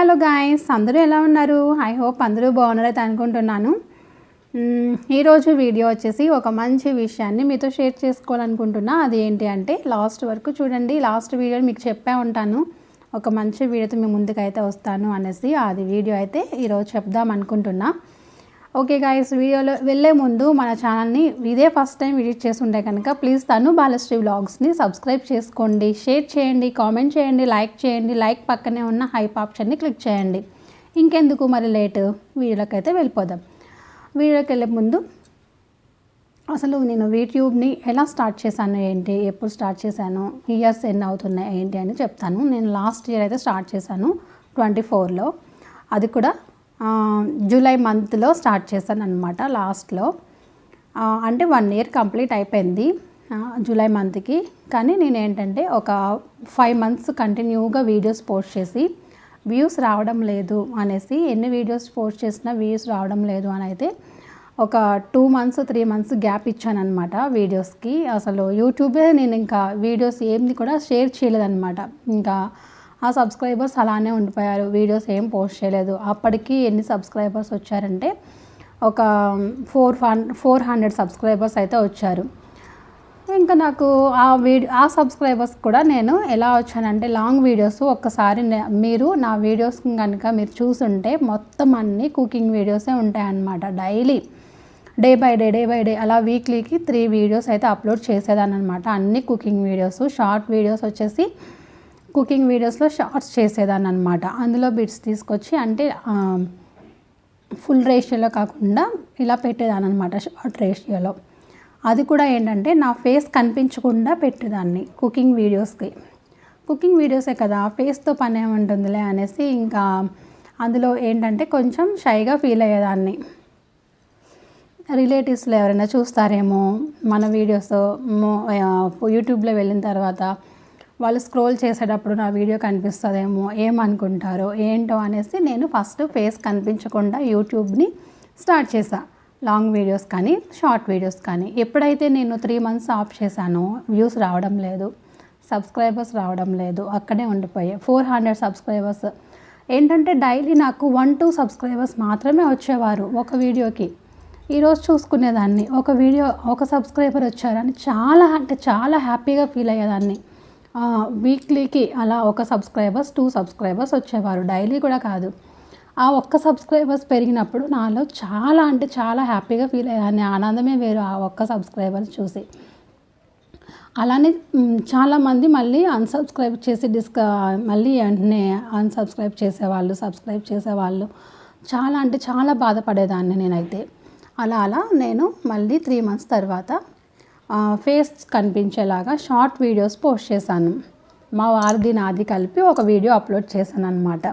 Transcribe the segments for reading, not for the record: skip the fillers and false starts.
Hello guys, అందరూ ఎలా ఉన్నారు? ఐ హోప్ అందరూ బాగున్నారైతే అనుకుంటున్నాను. ఈరోజు వీడియో వచ్చేసి ఒక మంచి విషయాన్ని మీతో షేర్ చేసుకోవాలనుకుంటున్నా. అది ఏంటి అంటే లాస్ట్ వరకు చూడండి. లాస్ట్ వీడియో మీకు చెప్పే ఉంటాను, ఒక మంచి వీడియోతో మీ ముందుకైతే వస్తాను అనేసి. అది వీడియో అయితే ఈరోజు చెప్దాం అనుకుంటున్నా. ఓకే గాయ్స్, వీడియోలో వెళ్ళే ముందు మన ఛానల్ని ఇదే ఫస్ట్ టైం విజిట్ చేస్తుంటే కనుక ప్లీజ్ తను బాలశ్రీ వ్లాగ్స్ని సబ్స్క్రైబ్ చేసుకోండి, షేర్ చేయండి, కామెంట్ చేయండి, లైక్ చేయండి. లైక్ పక్కనే ఉన్న హైప్ ఆప్షన్ని క్లిక్ చేయండి. ఇంకెందుకు మరి లేటు, వీడియోలోకి అయితే వెళ్ళిపోదాం. వీడియోకి వెళ్ళే ముందు అసలు నేను యూట్యూబ్ని ఎలా స్టార్ట్ చేశాను, ఏంటి, ఎప్పుడు స్టార్ట్ చేశాను, ఇయర్స్ ఎన్ని అవుతున్నాయి ఏంటి అని చెప్తాను. నేను లాస్ట్ ఇయర్ అయితే స్టార్ట్ చేశాను 24లో. అది కూడా జూలై మంత్లో స్టార్ట్ చేశాను అనమాట. లాస్ట్లో అంటే 1 ఇయర్ కంప్లీట్ అయిపోయింది జూలై మంత్కి. కానీ నేను ఏంటంటే ఒక 5 మంత్స్ కంటిన్యూగా వీడియోస్ పోస్ట్ చేసి వ్యూస్ రావడం లేదు అనేసి, ఎన్ని వీడియోస్ పోస్ట్ చేసినా వ్యూస్ రావడం లేదు అని అయితే ఒక 2 మంత్స్ 3 మంత్స్ గ్యాప్ ఇచ్చాను అనమాట వీడియోస్కి. అసలు యూట్యూబే నేను ఇంకా వీడియోస్ ఏమి కూడా షేర్ చేయలేదన్నమాట. ఇంకా ఆ సబ్స్క్రైబర్స్ అలానే ఉండిపోయారు, వీడియోస్ ఏం పోస్ట్ చేయలేదు. అప్పటికి ఎన్ని సబ్స్క్రైబర్స్ వచ్చారంటే ఒక 400 సబ్స్క్రైబర్స్ అయితే వచ్చారు. ఇంకా నాకు ఆ సబ్స్క్రైబర్స్ కూడా నేను ఎలా వచ్చానంటే, లాంగ్ వీడియోస్ ఒక్కసారి మీరు నా వీడియోస్ కనుక మీరు చూసుంటే మొత్తం అన్నీ కుకింగ్ వీడియోసే ఉంటాయన్నమాట. డైలీ డే బై డే అలా వీక్లీకి 3 వీడియోస్ అయితే అప్లోడ్ చేసేదాన్ని అనమాట. అన్ని కుకింగ్ వీడియోస్. షార్ట్ వీడియోస్ వచ్చేసి కుకింగ్ వీడియోస్లో షార్ట్స్ చేసేదాన్ని అనమాట. అందులో బిట్స్ తీసుకొచ్చి అంటే ఫుల్ రేషియోలో కాకుండా ఇలా పెట్టేదాన్ని అనమాట, షార్ట్ రేషియోలో. అది కూడా ఏంటంటే నా ఫేస్ కనిపించకుండా పెట్టేదాన్ని కుకింగ్ వీడియోస్కి. కుకింగ్ వీడియోసే కదా, ఫేస్తో పని ఏముంటుందిలే అనేసి ఇంకా అందులో ఏంటంటే కొంచెం షైగా ఫీల్ అయ్యేదాన్ని. రిలేటివ్స్లో ఎవరైనా చూస్తారేమో మన వీడియోస్, యూట్యూబ్లో వెళ్ళిన తర్వాత వాళ్ళు స్క్రోల్ చేసేటప్పుడు నా వీడియో కనిపిస్తుందేమో, ఏమనుకుంటారో ఏంటో అనేసి నేను ఫస్ట్ ఫేస్ కనిపించకుండా యూట్యూబ్ని స్టార్ట్ చేశాను. లాంగ్ వీడియోస్ కానీ షార్ట్ వీడియోస్ కానీ. ఎప్పుడైతే నేను 3 మంత్స్ ఆఫ్ చేశానో వ్యూస్ రావడం లేదు, సబ్స్క్రైబర్స్ రావడం లేదు, అక్కడే ఉండిపోయాయి. 400 సబ్స్క్రైబర్స్ ఏంటంటే డైలీ నాకు 1-2 సబ్స్క్రైబర్స్ మాత్రమే వచ్చేవారు ఒక వీడియోకి. ఈరోజు చూసుకునేదాన్ని ఒక సబ్స్క్రైబర్ వచ్చారని చాలా అంటే చాలా హ్యాపీగా ఫీల్ అయ్యేదాన్ని. వీక్లీకి అలా 1 సబ్స్క్రైబర్స్ 2 సబ్స్క్రైబర్స్ వచ్చేవారు, డైలీ కూడా కాదు. ఆ 1 సబ్స్క్రైబర్స్ పెరిగినప్పుడు నాలో చాలా అంటే చాలా హ్యాపీగా ఫీల్ అయ్యేదాన్ని. ఆనందమే వేరు ఆ 1 సబ్స్క్రైబర్స్ చూసి. అలానే చాలామంది మళ్ళీ అన్సబ్స్క్రైబ్ చేసి మళ్ళీ వెంటనే అన్సబ్స్క్రైబ్ చేసేవాళ్ళు, సబ్స్క్రైబ్ చేసేవాళ్ళు. చాలా అంటే చాలా బాధపడేదాన్ని నేనైతే. అలా నేను మళ్ళీ 3 మంత్స్ తర్వాత ఫేస్ కనిపించేలాగా షార్ట్ వీడియోస్ పోస్ట్ చేశాను. మా వారిది నాది కలిపి ఒక వీడియో అప్లోడ్ చేశాను అనమాట.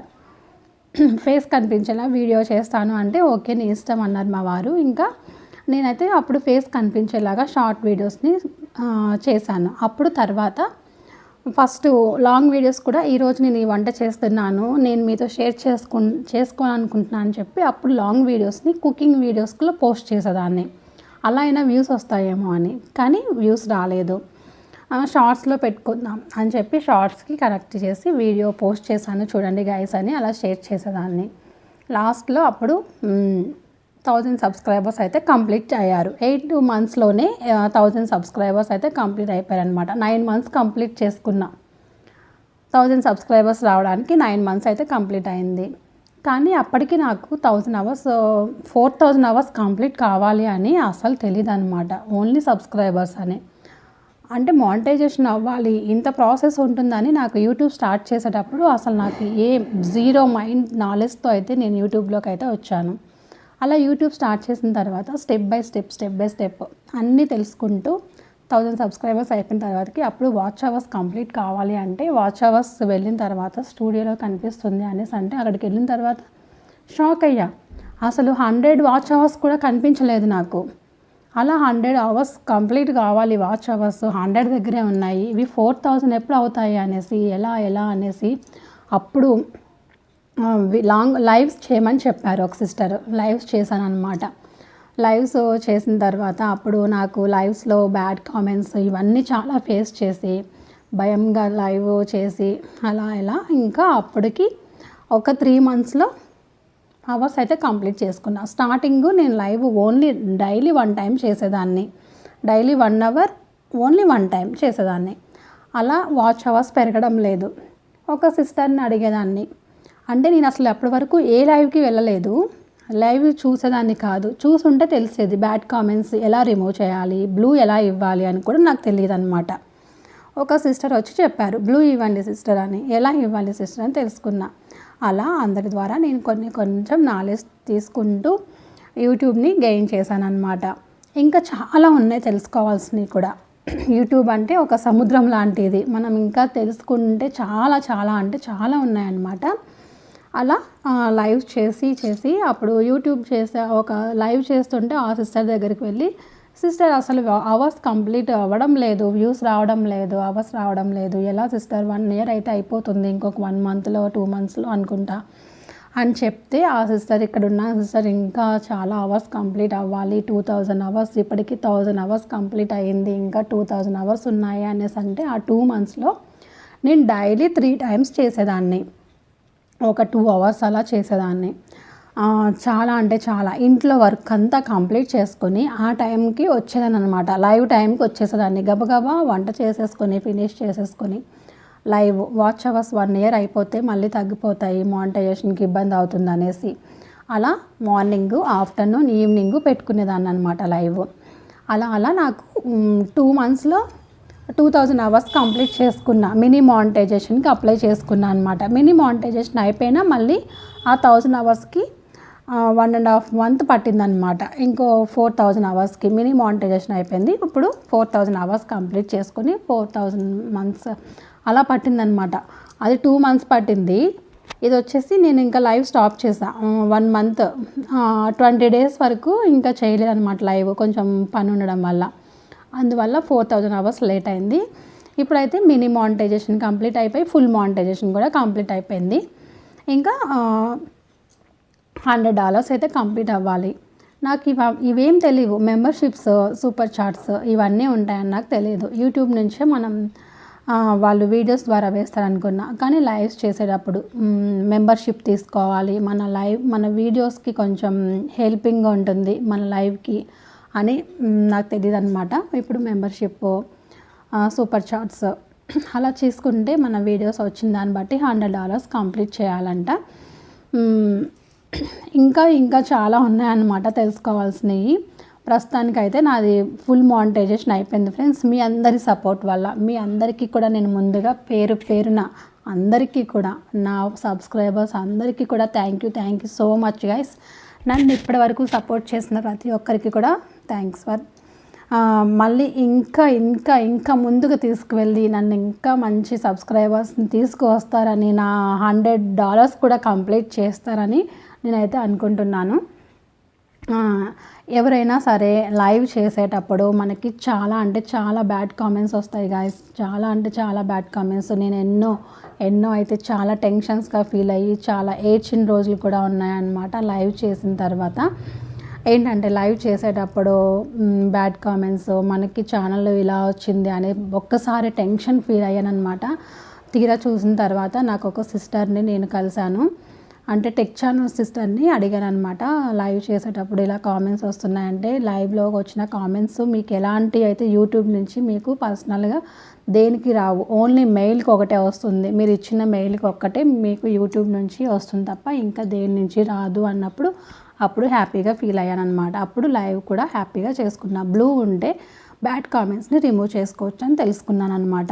ఫేస్ కనిపించేలా వీడియో చేస్తాను అంటే ఓకే నీ ఇష్టం అన్నారు మా వారు. ఇంకా నేనైతే అప్పుడు ఫేస్ కనిపించేలాగా షార్ట్ వీడియోస్ని చేశాను. అప్పుడు తర్వాత ఫస్ట్ లాంగ్ వీడియోస్ కూడా ఈరోజు నేను ఈ వంట చేస్తున్నాను, నేను మీతో షేర్ చేసుకోవాలనుకుంటున్నాను అని చెప్పి అప్పుడు లాంగ్ వీడియోస్ని కుకింగ్ వీడియోస్లో పోస్ట్ చేసేదాన్ని. అలా అయినా వ్యూస్ వస్తాయేమో అని, కానీ వ్యూస్ రాలేదు. షార్ట్స్లో పెట్టుకుందాం అని చెప్పి షార్ట్స్కి కనెక్ట్ చేసి వీడియో పోస్ట్ చేశాను, చూడండి గైస్ అని అలా షేర్ చేసేదాన్ని. లాస్ట్లో అప్పుడు 1000 సబ్స్క్రైబర్స్ అయితే కంప్లీట్ అయ్యారు. 8 మంత్స్లోనే 1000 సబ్స్క్రైబర్స్ అయితే కంప్లీట్ అయిపోయారు అనమాట. 9 మంత్స్ కంప్లీట్ చేసుకున్నా. 1000 సబ్స్క్రైబర్స్ రావడానికి 9 మంత్స్ అయితే కంప్లీట్ అయింది. కానీ అప్పటికి నాకు 4000 అవర్స్ కంప్లీట్ కావాలి అని అసలు తెలియదు అనమాట. ఓన్లీ సబ్స్క్రైబర్స్ అని, అంటే మానిటైజేషన్ అవ్వాలి, ఇంత ప్రాసెస్ ఉంటుందని నాకు యూట్యూబ్ స్టార్ట్ చేసేటప్పుడు అసలు నాకు జీరో మైండ్ నాలెడ్జ్తో అయితే నేను యూట్యూబ్లోకి అయితే వచ్చాను. అలా యూట్యూబ్ స్టార్ట్ చేసిన తర్వాత స్టెప్ బై స్టెప్ అన్నీ తెలుసుకుంటూ 1000 సబ్స్క్రైబర్స్ అయిపోయిన తర్వాతకి అప్పుడు వాచ్ అవర్స్ కంప్లీట్ కావాలి అంటే వాచ్ అవర్స్ వెళ్ళిన తర్వాత స్టూడియోలో కనిపిస్తుంది అనేసి అంటే అక్కడికి వెళ్ళిన తర్వాత షాక్ అయ్యా. అసలు 100 వాచ్ అవర్స్ కూడా కనిపించలేదు నాకు. అలా 100 అవర్స్ కంప్లీట్ కావాలి, వాచ్ అవర్స్ 100 దగ్గరే ఉన్నాయి, ఇవి 4000 ఎప్పుడు అవుతాయి అనేసి ఎలా అనేసి అప్పుడు లైవ్స్ చేయమని చెప్పారు ఒక సిస్టర్. లైవ్స్ చేశాను అనమాట. లైవ్స్ చేసిన తర్వాత అప్పుడు నాకు లైవ్స్లో బ్యాడ్ కామెంట్స్ ఇవన్నీ చాలా ఫేస్ చేసి భయంగా లైవ్ చేసి అలా ఇంకా అప్పటికి ఒక 3 మంత్స్లో అవర్స్ అయితే కంప్లీట్ చేసుకున్నా. స్టార్టింగ్ నేను లైవ్ ఓన్లీ డైలీ 1 టైం చేసేదాన్ని. డైలీ 1 అవర్ ఓన్లీ 1 టైం చేసేదాన్ని. అలా వాచ్ అవర్స్ పెరగడం లేదు. ఒక సిస్టర్ని అడిగేదాన్ని. అంటే నేను అసలు అప్పటి వరకు ఏ లైవ్కి వెళ్ళలేదు. లైవ్ చూసేదాన్ని కాదు. చూసుంటే తెలిసేది బ్యాడ్ కామెంట్స్ ఎలా రిమూవ్ చేయాలి, బ్లూ ఎలా ఇవ్వాలి అని కూడా నాకు తెలియదు అనమాట. ఒక సిస్టర్ వచ్చి చెప్పారు, బ్లూ ఇవ్వండి సిస్టర్ అని. ఎలా ఇవ్వాలి సిస్టర్ అని తెలుసుకున్నా. అలా అందరి ద్వారా నేను కొంచెం నాలెడ్జ్ తీసుకుంటూ యూట్యూబ్ని గెయిన్ చేశాను అనమాట. ఇంకా చాలా ఉన్నాయి తెలుసుకోవాల్సినవి కూడా. యూట్యూబ్ అంటే ఒక సముద్రం లాంటిది. మనం ఇంకా తెలుసుకుంటే చాలా చాలా అంటే చాలా ఉన్నాయన్నమాట. అలా లైవ్ చేసి అప్పుడు యూట్యూబ్ ఒక లైవ్ చేస్తుంటే ఆ సిస్టర్ దగ్గరికి వెళ్ళి, సిస్టర్ అసలు అవర్స్ కంప్లీట్ అవ్వడం లేదు, వ్యూస్ రావడం లేదు, అవర్స్ రావడం లేదు, ఎలా సిస్టర్ 1 ఇయర్ అయితే అయిపోతుంది, ఇంకొక 1 మంత్లో 2 మంత్స్లో అనుకుంటా అని చెప్తే, ఆ సిస్టర్ ఇక్కడున్న సిస్టర్ ఇంకా చాలా అవర్స్ కంప్లీట్ అవ్వాలి, 2000 అవర్స్, ఇప్పటికి 1000 అవర్స్ కంప్లీట్ అయ్యింది, ఇంకా 2000 అవర్స్ ఉన్నాయి అనేసి అంటే ఆ 2 మంత్స్లో నేను డైలీ 3 టైమ్స్ చేసేదాన్ని. ఒక 2 అవర్స్ అలా చేసేదాన్ని. చాలా అంటే చాలా ఇంట్లో వర్క్ అంతా కంప్లీట్ చేసుకొని ఆ టైంకి వచ్చేదాన్ని అనమాట. లైవ్ టైంకి వచ్చేసేదాన్ని. గబగబా వంట చేసేసుకొని ఫినిష్ చేసేసుకొని లైవ్ వాచ్ అవర్స్ 1 ఇయర్ అయిపోతే మళ్ళీ తగ్గిపోతాయి, మానిటైజేషన్కి ఇబ్బంది అవుతుంది అనేసి అలా మార్నింగ్, ఆఫ్టర్నూన్, ఈవినింగ్ పెట్టుకునేదాన్ని అనమాట లైవ్. అలా నాకు 2 మంత్స్లో 2000 అవర్స్ కంప్లీట్ చేసుకున్నా. మినీ మానిటైజేషన్కి అప్లై చేసుకున్నా అనమాట. మినీ మానిటైజేషన్ అయిపోయినా మళ్ళీ ఆ 1000 అవర్స్కి 1.5 మంత్ పట్టిందనమాట. ఇంకో 4000 అవర్స్కి మినీ మానిటైజేషన్ అయిపోయింది. ఇప్పుడు 4000 అవర్స్ కంప్లీట్ చేసుకొని 4000 మంత్స్ అలా పట్టిందనమాట. అది 2 మంత్స్ పట్టింది. ఇది వచ్చేసి నేను ఇంకా లైవ్ స్టాప్ చేసా. 1 మంత్ 20 డేస్ వరకు ఇంకా చేయలేదన్నమాట లైవ్, కొంచెం పని ఉండడం వల్ల. అందువల్ల 4000 అవర్స్ లేట్ అయింది. ఇప్పుడైతే మినీ మానిటైజేషన్ కంప్లీట్ అయిపోయి ఫుల్ మానిటైజేషన్ కూడా కంప్లీట్ అయిపోయింది. ఇంకా $100 అయితే కంప్లీట్ అవ్వాలి. నాకు ఇవేం తెలియవు. మెంబర్షిప్స్, సూపర్ చాట్స్ ఇవన్నీ ఉంటాయని నాకు తెలియదు. యూట్యూబ్ నుంచే మనం వాళ్ళు వీడియోస్ ద్వారా వేస్తారనుకున్నా, కానీ లైవ్స్ చేసేటప్పుడు మెంబర్షిప్ తీసుకోవాలి, మన వీడియోస్కి కొంచెం హెల్పింగ్గా ఉంటుంది మన లైవ్కి అని నాకు తెలియదు అనమాట. ఇప్పుడు మెంబర్షిప్, సూపర్ చాట్స్ అలా చేసుకుంటే మన వీడియోస్ వచ్చిన దాన్ని బట్టి $100 కంప్లీట్ చేయాలంట. ఇంకా చాలా ఉన్నాయన్నమాట తెలుసుకోవాల్సినవి. ప్రస్తుతానికైతే నాది ఫుల్ మానిటైజేషన్ అయిపోయింది ఫ్రెండ్స్. మీ అందరి సపోర్ట్ వల్ల, మీ అందరికీ కూడా నేను ముందుగా పేరున అందరికీ కూడా, నా సబ్స్క్రైబర్స్ అందరికీ కూడా thank you so much guys. నన్ను ఇప్పటివరకు సపోర్ట్ చేసిన ప్రతి ఒక్కరికి కూడా థ్యాంక్స్ ఫర్. మళ్ళీ ఇంకా ముందుకు తీసుకువెళ్ళి నన్ను ఇంకా మంచి సబ్స్క్రైబర్స్ని తీసుకువస్తారని, నా $100 కూడా కంప్లీట్ చేస్తారని నేనైతే అనుకుంటున్నాను. ఎవరైనా సరే లైవ్ చేసేటప్పుడు మనకి చాలా అంటే చాలా బ్యాడ్ కామెంట్స్ వస్తాయి గాయస్. చాలా అంటే చాలా బ్యాడ్ కామెంట్స్. నేను ఎన్నో అయితే చాలా టెన్షన్స్గా ఫీల్ అయ్యి చాలా ఏడ్చిన రోజులు కూడా ఉన్నాయన్నమాట. లైవ్ చేసిన తర్వాత ఏంటంటే లైవ్ చేసేటప్పుడు బ్యాడ్ కామెంట్స్, మనకి ఛానల్లో ఇలా వచ్చింది అని ఒక్కసారి టెన్షన్ ఫీల్ అయ్యానమాట. తీరా చూసిన తర్వాత నాకు ఒక సిస్టర్ని నేను కలిశాను. అంటే టెక్ ఛానల్ సిస్టర్ని అడిగాను అనమాట. లైవ్ చేసేటప్పుడు ఇలా కామెంట్స్ వస్తున్నాయంటే, లైవ్లో వచ్చిన కామెంట్స్ మీకు ఎలాంటి అయితే యూట్యూబ్ నుంచి మీకు పర్సనల్గా దేనికి రావు, ఓన్లీ మెయిల్కి ఒకటే వస్తుంది. మీరు ఇచ్చిన మెయిల్కి ఒక్కటే మీకు యూట్యూబ్ నుంచి వస్తుంది తప్ప ఇంకా దేని నుంచి రాదు అన్నప్పుడు అప్పుడు హ్యాపీగా ఫీల్ అయ్యాను అనమాట. అప్పుడు లైవ్ కూడా హ్యాపీగా చేసుకున్నా. బ్లూ ఉంటే బ్యాడ్ కామెంట్స్ని రిమూవ్ చేసుకోవచ్చు అని తెలుసుకున్నాను అనమాట.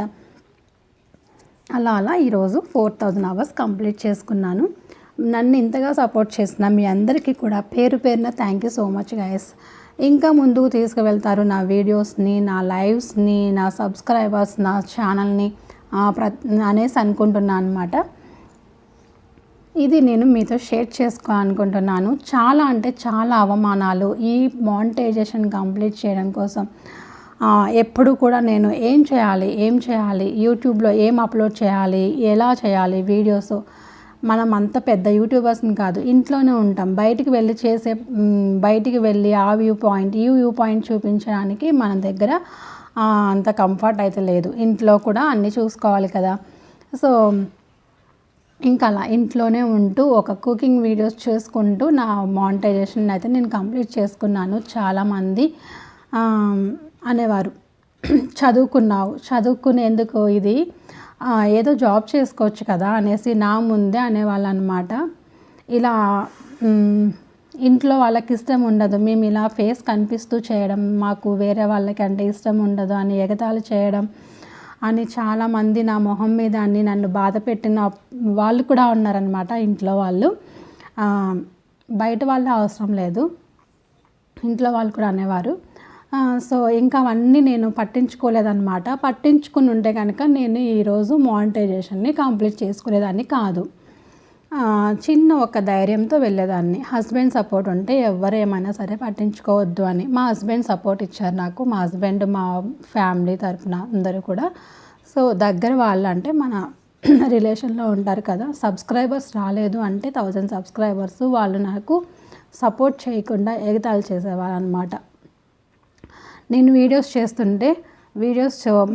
అలా ఈరోజు 4000 అవర్స్ కంప్లీట్ చేసుకున్నాను. నన్ను ఇంతగా సపోర్ట్ చేసిన మీ అందరికీ కూడా పేరున thank you so much guys. ఇంకా ముందుకు తీసుకువెళ్తారు నా వీడియోస్ని, నా లైవ్స్ని, నా సబ్స్క్రైబర్స్, నా ఛానల్ని అనేసి అనుకుంటున్నాను అనమాట. ఇది నేను మీతో షేర్ చేసుకోవాలనుకుంటున్నాను. చాలా అంటే చాలా అవమానాలు ఈ మానిటైజేషన్ కంప్లీట్ చేయడం కోసం. ఎప్పుడు కూడా నేను ఏం చేయాలి, యూట్యూబ్లో ఏం అప్లోడ్ చేయాలి, ఎలా చేయాలి వీడియోస్. మనం అంత పెద్ద యూట్యూబర్స్ని కాదు, ఇంట్లోనే ఉంటాం. బయటికి వెళ్ళి ఆ వ్యూ పాయింట్ చూపించడానికి మన దగ్గర అంత కంఫర్ట్ అయితే లేదు. ఇంట్లో కూడా అన్నీ చూసుకోవాలి కదా. సో ఇంకా అలా ఇంట్లోనే ఉంటూ ఒక కుకింగ్ వీడియోస్ చేసుకుంటూ నా మానిటైజేషన్ అయితే నేను కంప్లీట్ చేసుకున్నాను. చాలామంది అనేవారు చదువుకునేందుకు ఇది ఏదో జాబ్ చేసుకోవచ్చు కదా అనేసి నా ముందే అనేవాళ్ళు అనమాట. ఇలా ఇంట్లో వాళ్ళకి ఇష్టం ఉండదు, మేము ఇలా ఫేస్ కనిపిస్తూ చేయడం, మాకు వేరే వాళ్ళకి అంటే ఇష్టం ఉండదు అని ఎగతాళి చేయడం అని చాలామంది నా మొహం మీద అని నన్ను బాధ పెట్టిన వాళ్ళు కూడా ఉన్నారనమాట. ఇంట్లో వాళ్ళు, బయట వాళ్ళు అవసరం లేదు, ఇంట్లో వాళ్ళు కూడా అనేవారు. సో ఇంకా అవన్నీ నేను పట్టించుకోలేదన్నమాట. పట్టించుకుని ఉంటే కనుక నేను ఈరోజు మానిటైజేషన్ని కంప్లీట్ చేసుకునేదాన్ని కాదు. చిన్న ఒక ధైర్యంతో వెళ్ళేదాన్ని. హస్బెండ్ సపోర్ట్ ఉంటే ఎవరు ఏమైనా సరే పట్టించుకోవద్దు అని మా హస్బెండ్ సపోర్ట్ ఇచ్చారు నాకు. మా హస్బెండ్, మా ఫ్యామిలీ తరఫున అందరూ కూడా. సో దగ్గర వాళ్ళు అంటే మన రిలేషన్లో ఉంటారు కదా, సబ్స్క్రైబర్స్ రాలేదు అంటే 1000 సబ్స్క్రైబర్స్, వాళ్ళు నాకు సపోర్ట్ చేయకుండా ఎగతాళి చేసేవాళ్ళు అనమాట. నేను వీడియోస్ చేస్తుంటే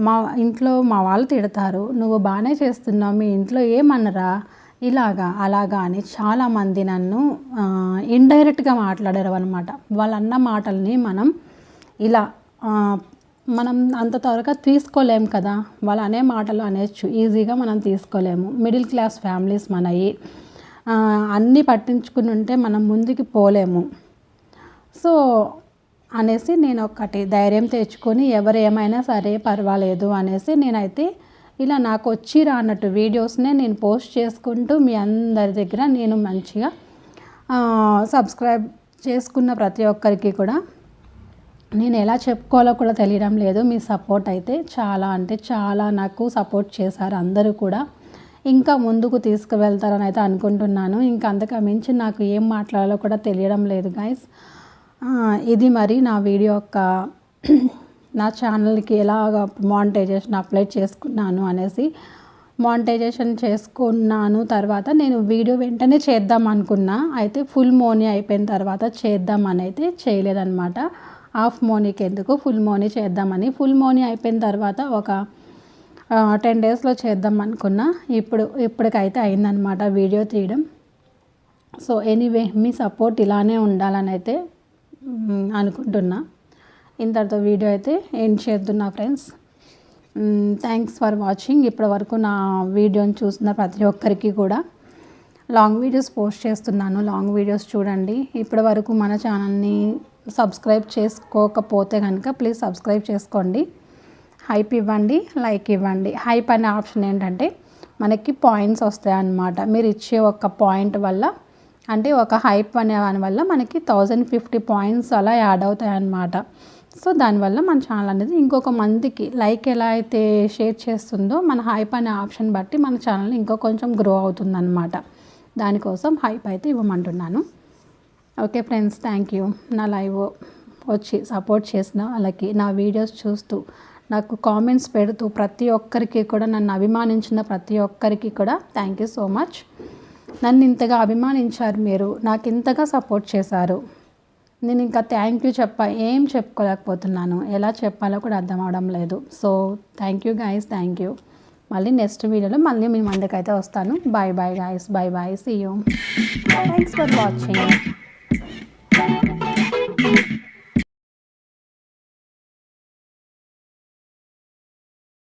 మా ఇంట్లో మా వాళ్ళు తిడతారు, నువ్వు బాగానే చేస్తున్నావు, మీ ఇంట్లో ఏమన్నరా, ఇలాగా అలాగా అని చాలామంది నన్ను ఇండైరెక్ట్గా మాట్లాడారు అనమాట. వాళ్ళన్న మాటల్ని మనం అంత త్వరగా తీసుకోలేము కదా, వాళ్ళు అనే మాటలు అనేచ్చు, ఈజీగా మనం తీసుకోలేము. మిడిల్ క్లాస్ ఫ్యామిలీస్ మనవి, అన్నీ పట్టించుకుని ఉంటే మనం ముందుకు పోలేము. సో అనేసి నేను ఒకటి ధైర్యం తెచ్చుకొని ఎవరు ఏమైనా సరే పర్వాలేదు అనేసి నేనైతే ఇలా నాకు వచ్చి రానట్టు వీడియోస్నే నేను పోస్ట్ చేసుకుంటూ మీ అందరి దగ్గర నేను మంచిగా సబ్స్క్రైబ్ చేసుకున్న ప్రతి ఒక్కరికి కూడా నేను ఎలా చెప్పుకోవాలో కూడా తెలియడం లేదు. మీ సపోర్ట్ అయితే చాలా అంటే చాలా నాకు సపోర్ట్ చేశారు అందరూ కూడా. ఇంకా ముందుకు తీసుకువెళ్తారని అయితే అనుకుంటున్నాను. ఇంకా అంతకు మించి నాకు ఏం మాట్లాడాలో కూడా తెలియడం లేదు గైస్. ఇది మరి నా వీడియో యొక్క నా ఛానల్కి ఎలాగ మానిటైజేషన్ అప్లై చేసుకున్నాను అనేసి. మానిటైజేషన్ చేసుకున్నాను తర్వాత నేను వీడియో వెంటనే చేద్దాం అనుకున్నా, అయితే ఫుల్ మోనీ అయిపోయిన తర్వాత చేద్దామని అయితే చేయలేదన్నమాట. హాఫ్ మోనీకి ఎందుకు, ఫుల్ మోనీ చేద్దామని. ఫుల్ మోనీ అయిపోయిన తర్వాత ఒక 10 డేస్లో చేద్దాం అనుకున్నా. ఇప్పటికైతే అయిందనమాట వీడియో తీయడం. సో ఎనీవే మీ సపోర్ట్ ఇలానే ఉండాలని అయితే అనుకుంటున్నా. ఇంతటితో వీడియో అయితే ఎండ్ చేస్తున్నా ఫ్రెండ్స్. Thanks for watching. ఇప్పటివరకు నా వీడియోని చూసిన ప్రతి ఒక్కరికి కూడా లాంగ్ వీడియోస్ పోస్ట్ చేస్తున్నాను, లాంగ్ వీడియోస్ చూడండి. ఇప్పటివరకు మన ఛానల్ని సబ్స్క్రైబ్ చేసుకోకపోతే కనుక ప్లీజ్ సబ్స్క్రైబ్ చేసుకోండి. హైప్ ఇవ్వండి, లైక్ ఇవ్వండి. హైప్ అనే ఆప్షన్ ఏంటంటే మనకి పాయింట్స్ వస్తాయి అన్నమాట. మీరు ఇచ్చే ఒక పాయింట్ వల్ల, అంటే ఒక హైప్ అనే దాని వల్ల మనకి 1050 పాయింట్స్ అలా యాడ్ అవుతాయి అన్నమాట. సో దానివల్ల మన ఛానల్ అనేది ఇంకొక మందికి లైక్ ఎలా అయితే షేర్ చేస్తుందో మన హైప్ అనే ఆప్షన్ బట్టి మన ఛానల్ ఇంకో కొంచెం గ్రో అవుతుందన్నమాట. దానికోసం హైప్ అయితే ఇవ్వమంటున్నాను. Okay friends, thank you. నా లైవ్ వచ్చి సపోర్ట్ చేసిన వాళ్ళకి, నా వీడియోస్ చూస్తూ నాకు కామెంట్స్ పెడుతూ ప్రతి ఒక్కరికి కూడా, నన్ను అభిమానించిన ప్రతి ఒక్కరికి కూడా థ్యాంక్ యూ సో మచ్. నన్ను ఇంతగా అభిమానించారు మీరు, నాకు ఇంతగా సపోర్ట్ చేశారు. నేను ఇంకా థ్యాంక్ యూ ఏం చెప్పుకోలేకపోతున్నాను, ఎలా చెప్పాలో కూడా అర్థం అవడం లేదు. So thank you guys, thank you. మళ్ళీ నెక్స్ట్ వీడియోలో మళ్ళీ మీ ముందుకైతే వస్తాను. Bye bye guys, bye bye, see you. Thanks for watching.